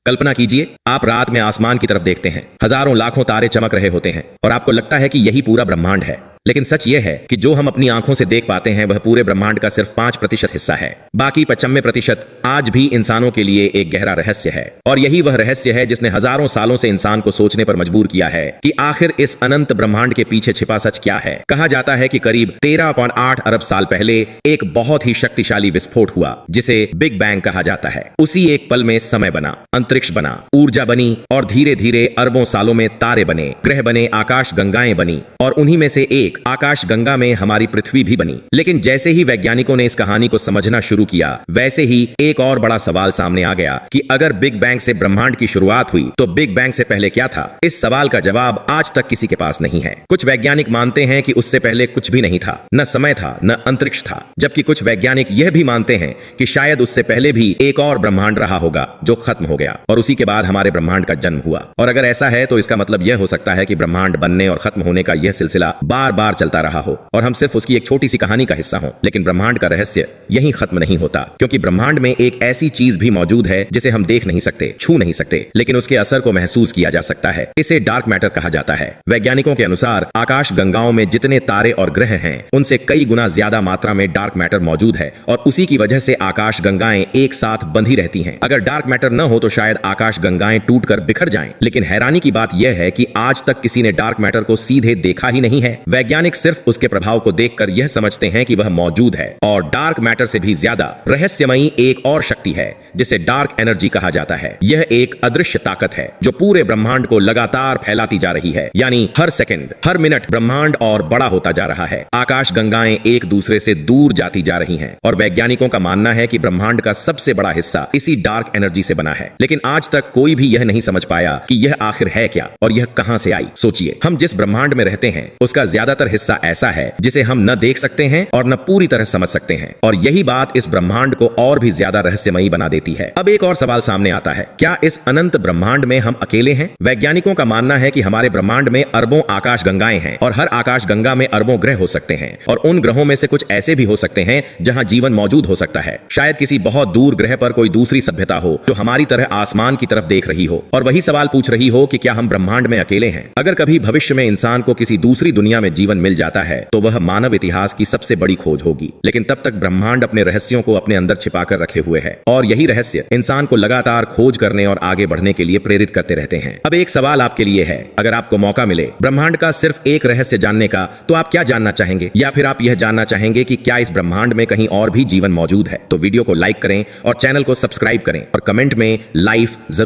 कल्पना कीजिए, आप रात में आसमान की तरफ देखते हैं, हजारों लाखों तारे चमक रहे होते हैं और आपको लगता है कि यही पूरा ब्रह्मांड है। लेकिन सच यह है कि जो हम अपनी आंखों से देख पाते हैं वह पूरे ब्रह्मांड का सिर्फ 5% हिस्सा है। बाकी 95% आज भी इंसानों के लिए एक गहरा रहस्य है। और यही वह रहस्य है जिसने हजारों सालों से इंसान को सोचने पर मजबूर किया है कि आखिर इस अनंत ब्रह्मांड के पीछे छिपा सच क्या है। कहा जाता है कि करीब 13.8 अरब साल पहले एक बहुत ही शक्तिशाली विस्फोट हुआ जिसे बिग बैंग कहा जाता है। उसी एक पल में समय बना, अंतरिक्ष बना, ऊर्जा बनी और धीरे धीरे अरबों सालों में तारे बने, ग्रह बने, आकाश गंगाएं बनी और उन्हीं में से एक आकाश गंगा में हमारी पृथ्वी भी बनी। लेकिन जैसे ही वैज्ञानिकों ने इस कहानी को समझना शुरू किया वैसे ही एक और बड़ा सवाल सामने आ गया कि अगर बिग बैंग से ब्रह्मांड की शुरुआत हुई तो बिग बैंग से पहले क्या था। इस सवाल का जवाब आज तक किसी के पास नहीं है। कुछ वैज्ञानिक मानते हैं कि उससे पहले कुछ भी नहीं था, न समय था न अंतरिक्ष था, जबकि कुछ वैज्ञानिक यह भी मानते हैं कि शायद उससे पहले भी एक और ब्रह्मांड रहा होगा जो खत्म हो गया और उसी के बाद हमारे ब्रह्मांड का जन्म हुआ। और अगर ऐसा है तो इसका मतलब यह हो सकता है कि ब्रह्मांड बनने और खत्म होने का यह सिलसिला बार बार चलता रहा हो और हम सिर्फ उसकी एक छोटी सी कहानी का हिस्सा हो। लेकिन ब्रह्मांड का रहस्य यहीं खत्म नहीं होता, क्योंकि ब्रह्मांड में एक ऐसी चीज भी मौजूद है जिसे हम देख नहीं सकते, छू नहीं सकते, लेकिन उसके असर को महसूस किया जा सकता है। इसे डार्क मैटर कहा जाता है। वैज्ञानिकों के अनुसार आकाश गंगाओं में जितने तारे और ग्रह हैं उनसे कई गुना ज्यादा मात्रा में डार्क मैटर मौजूद है और उसी की वजह से आकाश गंगाएं एक साथ बंधी रहती हैं। अगर डार्क मैटर न हो तो शायद आकाश गंगाएं टूटकर बिखर जाएं। लेकिन हैरानी की बात यह है कि आज तक किसी ने डार्क मैटर को सीधे देखा ही नहीं है। वैज्ञानिक सिर्फ उसके प्रभाव को देखकर यह समझते हैं कि वह मौजूद है। और डार्क मैटर से भी ज्यादा रहस्यमयी एक और शक्ति है जिसे डार्क एनर्जी कहा जाता है। यह एक अदृश्य ताकत है जो पूरे ब्रह्मांड को लगातार फैलाती जा रही है, यानी हर सेकंड हर मिनट ब्रह्मांड और बड़ा होता जा रहा है। आकाश गंगाएं एक दूसरे से दूर जाती जा रही हैं और वैज्ञानिकों का मानना है कि ब्रह्मांड का सबसे बड़ा हिस्सा इसी डार्क एनर्जी से बना है। लेकिन आज तक कोई भी यह नहीं समझ पाया कि यह आखिर है क्या और यह कहां से आई। सोचिए, हम जिस ब्रह्मांड में रहते हैं उसका ज्यादातर हिस्सा ऐसा है जिसे हम न देख सकते हैं और न पूरी तरह समझ सकते हैं और यही बात इस ब्रह्मांड को और भी ज्यादा रहस्यमयी बना देती है। अब एक और सवाल सामने आता है, क्या इस अनंत ब्रह्मांड में हम अकेले हैं? वैज्ञानिकों का मानना है कि हमारे ब्रह्मांड में अरबों आकाश गंगाएं हैं और हर आकाश गंगा में अरबों ग्रह हो सकते हैं और उन ग्रहों में से कुछ ऐसे भी हो सकते हैं जहां जीवन मौजूद हो सकता है। शायद किसी बहुत दूर ग्रह पर कोई दूसरी सभ्यता हो जो हमारी तरह आसमान की तरफ देख रही हो और वही सवाल पूछ रही हो कि क्या हम ब्रह्मांड में अकेले हैं। अगर कभी भविष्य में इंसान को किसी दूसरी दुनिया में जीवन मिल जाता है तो वह मानव इतिहास की सबसे बड़ी खोज होगी। लेकिन तब तक ब्रह्मांड अपने रहस्यों को अपने अंदर छिपाकर रखे हुए है और यही रहस्य इंसान को लगातार खोज करने और आगे बढ़ने के लिए प्रेरित करते रहते हैं। अब एक सवाल आपके लिए है, अगर आपको मौका मिले ब्रह्मांड का सिर्फ एक रहस्य जानने का तो आप क्या जानना चाहेंगे? या फिर आप यह जानना चाहेंगे कि क्या इस ब्रह्मांड में कहीं और भी जीवन मौजूद है? तो वीडियो को लाइक करें और चैनल को सब्सक्राइब करें और कमेंट में लाइफ जरूर